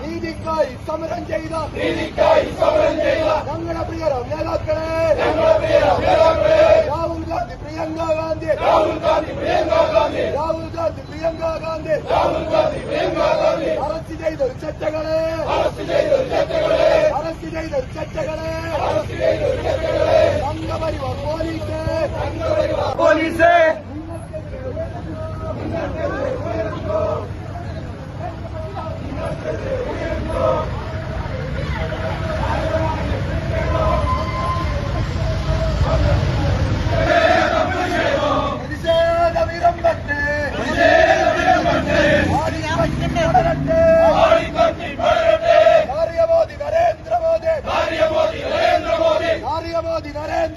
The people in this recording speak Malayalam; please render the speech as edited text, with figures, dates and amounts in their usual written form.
നീതിക്കായി സമരം ചെയ്ത ഞങ്ങളുടെ പ്രിയര നേതാക്കളെ രാഹുൽ ഗാന്ധി പ്രിയങ്ക ഗാന്ധി അറസ്റ്റ് ചെയ്തൊരു ചെറ്റകളെ സംഘപരിവാർ പോലീസ് നരേന്ദ്ര